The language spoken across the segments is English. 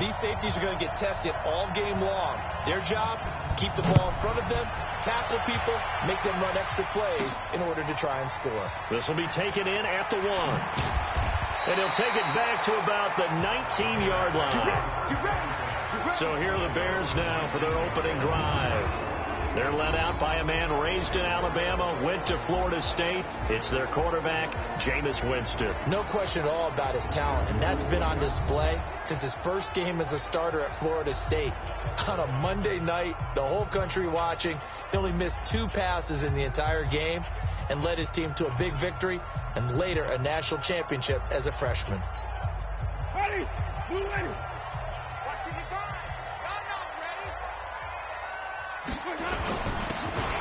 These safeties are going to get tested all game long. Their job, keep the ball in front of them, tackle people, make them run extra plays in order to try and score. This will be taken in at the 1. And he'll take it back to about the 19-yard line. So here are the Bears now for their opening drive. They're led out by a man raised in Alabama, went to Florida State. It's their quarterback, Jameis Winston. No question at all about his talent, and that's been on display since his first game as a starter at Florida State. On a Monday night, the whole country watching, he only missed 2 passes in the entire game and led his team to a big victory and later a national championship as a freshman. Ready? Blue ready.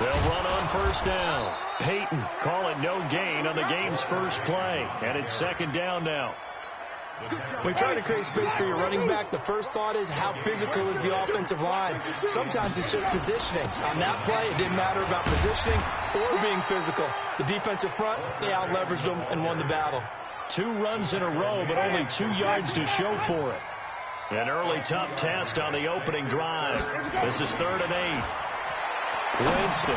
They'll run on first down. Peyton call it no gain on the game's first play. And it's second down now. When you try to create space for your running back, the first thought is how physical is the offensive line. Sometimes it's just positioning. On that play, it didn't matter about positioning or being physical. The defensive front, they out-leveraged them and won the battle. 2 runs in a row, but only 2 yards to show for it. An early tough test on the opening drive. This is 3rd and 8. Winston.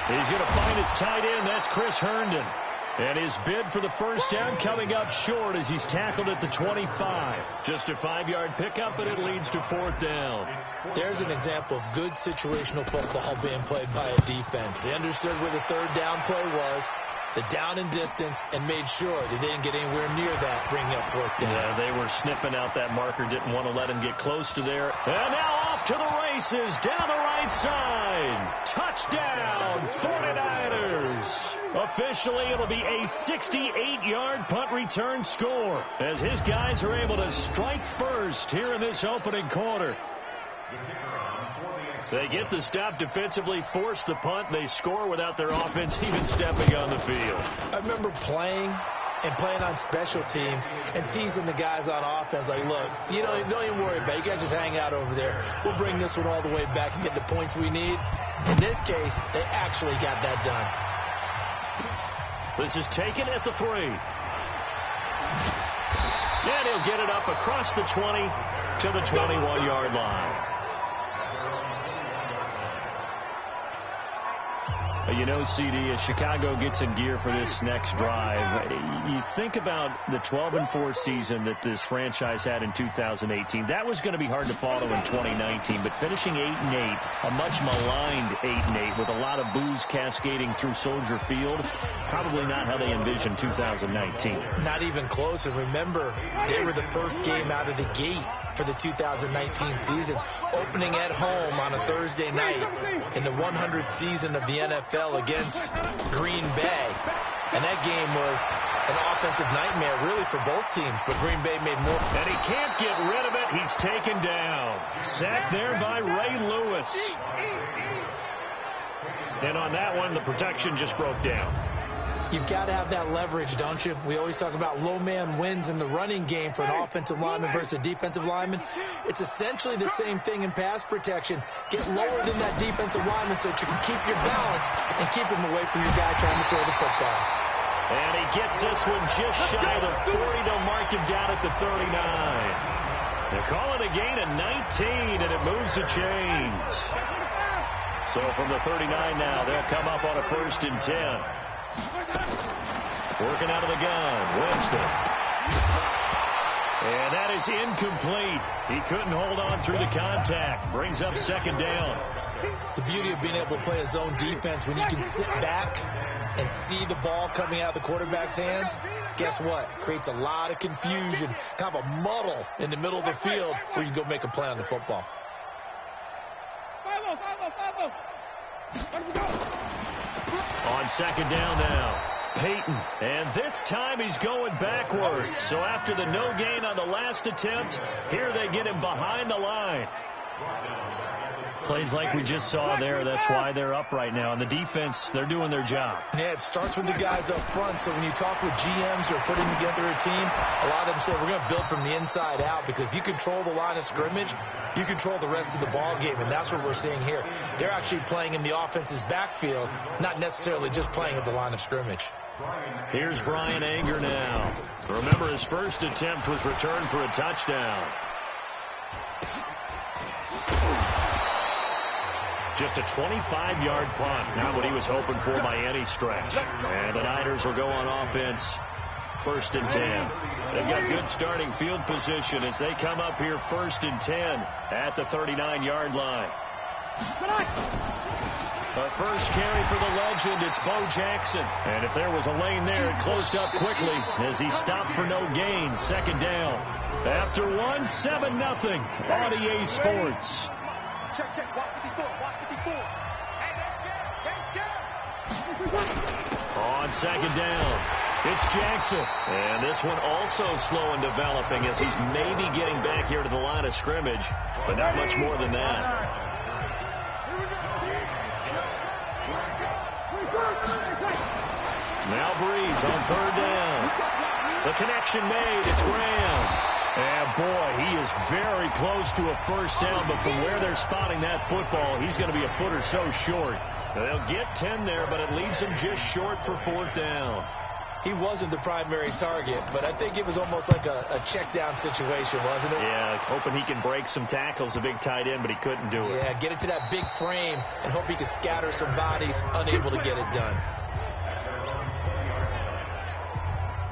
He's going to find his tight end. That's Chris Herndon. And his bid for the first down coming up short as he's tackled at the 25. Just a 5-yard pickup, and it leads to 4th down. There's an example of good situational football being played by a defense. They understood where the 3rd down play was, the down and distance, and made sure they didn't get anywhere near that, bringing up 4th down. Yeah, they were sniffing out that marker, didn't want to let him get close to there. And now off to the races, down the right side. Touchdown, 49ers. Officially, it'll be a 68-yard punt return score as his guys are able to strike first here in this opening quarter. They get the stop defensively, force the punt. They score without their offense even stepping on the field. I remember playing on special teams and teasing the guys on offense like, look, don't even worry about it. You guys just hang out over there. We'll bring this one all the way back and get the points we need. In this case, they actually got that done. This is taken at the 3. And he'll get it up across the 20 to the 21-yard line. CD, as Chicago gets in gear for this next drive, you think about the 12-4 season that this franchise had in 2018. That was going to be hard to follow in 2019, but finishing 8-8, a much maligned 8-8 with a lot of boos cascading through Soldier Field, probably not how they envisioned 2019. Not even close. And remember, they were the first game out of the gate for the 2019 season, opening at home on a Thursday night in the 100th season of the NFL against Green Bay. And that game was an offensive nightmare, really, for both teams, but Green Bay made more. And he can't get rid of it. He's taken down. Sacked there by Ray Lewis. And on that one, the protection just broke down. You've got to have that leverage, don't you? We always talk about low man wins in the running game for an offensive lineman versus a defensive lineman. It's essentially the same thing in pass protection. Get lower than that defensive lineman so that you can keep your balance and keep him away from your guy trying to throw the football. And he gets this one just shy of the 40. They'll mark him down at the 39. They call it a gain of 19, and it moves the chains. So from the 39 now, they'll come up on a 1st and 10. Working out of the gun, Winston. And that is incomplete. He couldn't hold on through the contact. Brings up 2nd down. The beauty of being able to play a zone defense when you can sit back and see the ball coming out of the quarterback's hands, guess what? Creates a lot of confusion, kind of a muddle in the middle of the field where you go make a play on the football. On 2nd down now, Peyton. And this time he's going backwards. So after the no gain on the last attempt, here they get him behind the line. Plays like we just saw there. That's why they're up right now. And the defense, they're doing their job. Yeah, it starts with the guys up front. So when you talk with GMs who are putting together a team, a lot of them say we're going to build from the inside out, because if you control the line of scrimmage, you control the rest of the ball game. And that's what we're seeing here. They're actually playing in the offense's backfield, not necessarily just playing at the line of scrimmage. Here's Brian Anger now. Remember, his first attempt was returned for a touchdown. Just a 25-yard punt. Not what he was hoping for by any stretch. And the Niners will go on offense. 1st and 10. They've got good starting field position as they come up here 1st and 10 at the 39-yard line. The first carry for the legend, it's Bo Jackson. And if there was a lane there, it closed up quickly as he stopped for no gain. 2nd down. After 1, 7-0 on EA Sports. Check. Watch the before. Hey, they're scared. On 2nd down, it's Jackson. And this one also slow in developing as he's maybe getting back here to the line of scrimmage, but not much more than that. Now Breeze on 3rd down. The connection made. It's Graham. And, boy, he is very close to a 1st down, but from where they're spotting that football, he's going to be a foot or so short. They'll get 10 there, but it leaves him just short for 4th down. He wasn't the primary target, but I think it was almost like a check down situation, wasn't it? Yeah, hoping he can break some tackles, a big tight end, but he couldn't do it. Yeah, get it to that big frame and hope he could scatter some bodies, unable to get it done.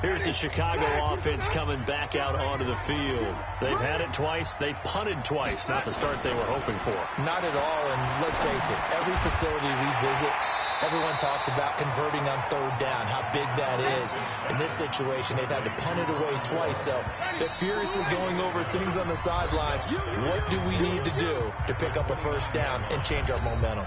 Here's the Chicago offense coming back out onto the field. They've had it twice. They've punted twice. Not the start they were hoping for. Not at all, and let's face it, every facility we visit, everyone talks about converting on 3rd down, how big that is. In this situation, they've had to punt it away twice, so they're furiously going over things on the sidelines. What do we need to do to pick up a 1st down and change our momentum?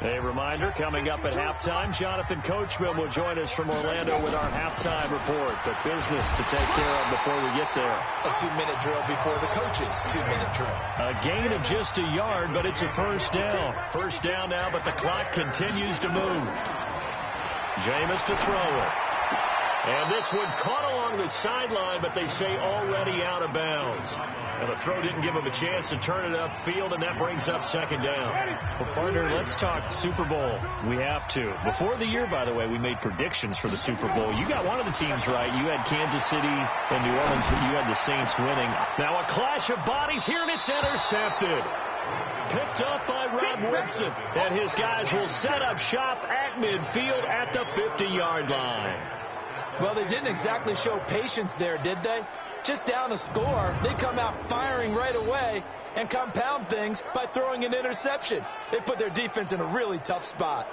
A reminder, coming up at halftime, Jonathan Coachman will join us from Orlando with our halftime report. But business to take care of before we get there. A 2-minute drill before the coach's 2-minute drill. A gain of just a yard, but it's a 1st down. 1st down now, but the clock continues to move. Jameis to throw it. And this one caught along the sideline, but they say already out of bounds. And the throw didn't give him a chance to turn it upfield, and that brings up 2nd down. Well, partner, let's talk Super Bowl. We have to. Before the year, by the way, we made predictions for the Super Bowl. You got one of the teams right. You had Kansas City and New Orleans, but you had the Saints winning. Now a clash of bodies here, and it's intercepted. Picked up by Rob Woodson, and his guys will set up shop at midfield at the 50-yard line. Well, they didn't exactly show patience there, did they? Just down a score, they come out firing right away and compound things by throwing an interception. They put their defense in a really tough spot.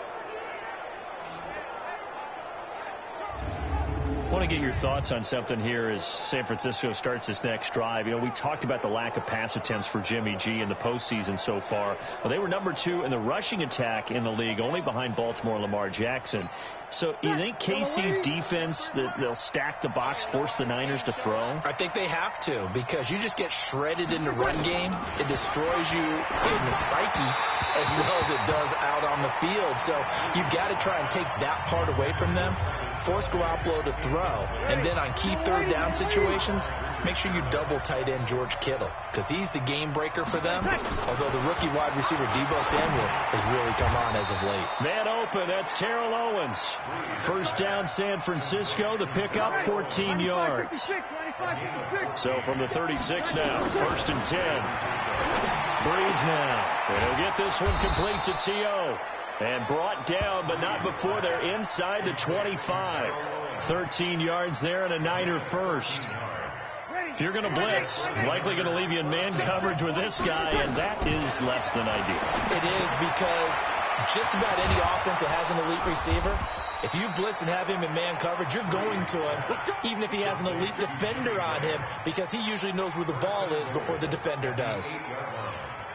I want to get your thoughts on something here as San Francisco starts this next drive. You know, we talked about the lack of pass attempts for Jimmy G in the postseason so far. Well, they were number 2 in the rushing attack in the league, only behind Baltimore and Lamar Jackson. So you think KC's defense, that they'll stack the box, force the Niners to throw? I think they have to, because you just get shredded in the run game. It destroys you in the psyche as well as it does out on the field. So you've got to try and take that part away from them, force Garoppolo to throw, and then on key 3rd down situations, make sure you double tight end George Kittle, because he's the game breaker for them, although the rookie wide receiver Deebo Samuel has really come on as of late. Man open, that's Terrell Owens. 1st down San Francisco, the pickup 14 yards. So from the 36 now, 1st and 10. Breeze now, and he'll get this one complete to T.O. And brought down, but not before they're inside the 25. 13 yards there and a Niner 1st. If you're going to blitz, likely going to leave you in man coverage with this guy, and that is less than ideal. It is, because just about any offense that has an elite receiver, if you blitz and have him in man coverage, you're going to him, even if he has an elite defender on him, because he usually knows where the ball is before the defender does.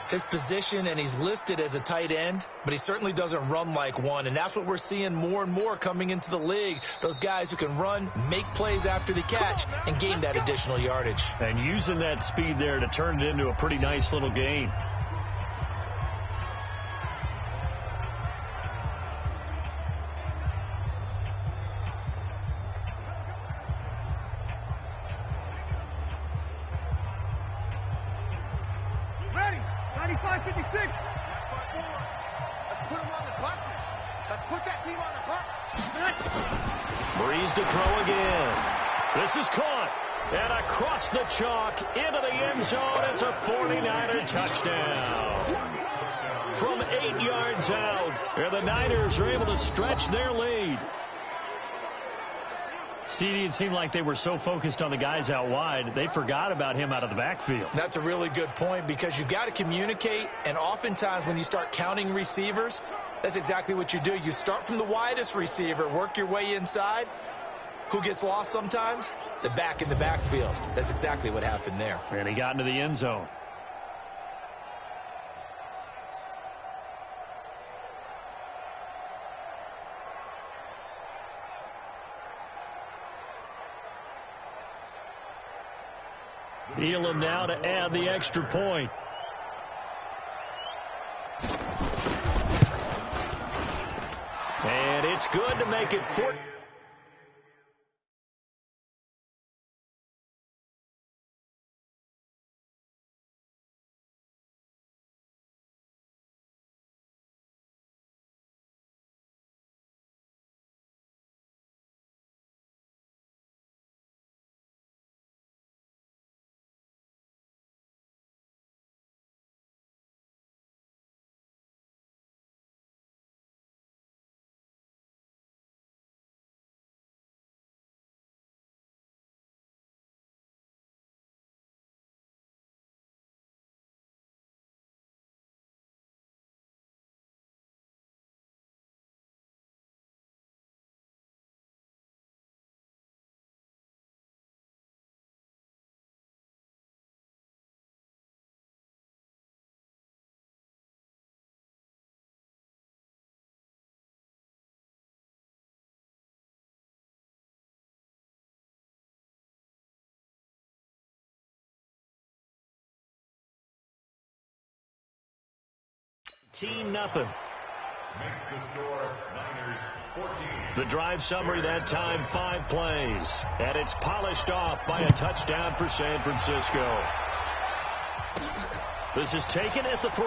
His position, and he's listed as a tight end, but he certainly doesn't run like one, and that's what we're seeing more and more coming into the league. Those guys who can run, make plays after the catch, and gain that additional yardage. And using that speed there to turn it into a pretty nice little gain. Breeze to throw again. This is caught. And across the chalk into the end zone. It's a 49er touchdown. From 8 yards out, and the Niners are able to stretch their lead. CD, it seemed like they were so focused on the guys out wide, they forgot about him out of the backfield. That's a really good point, because you've got to communicate, and oftentimes when you start counting receivers, that's exactly what you do. You start from the widest receiver, work your way inside. Who gets lost sometimes? The back in the backfield. That's exactly what happened there. And he got into the end zone. Elam now to add the extra point. And it's good to make it 4. Nothing. Makes the score Niners 14. The drive summary that time, 5 plays. And it's polished off by a touchdown for San Francisco. This is taken at the 3.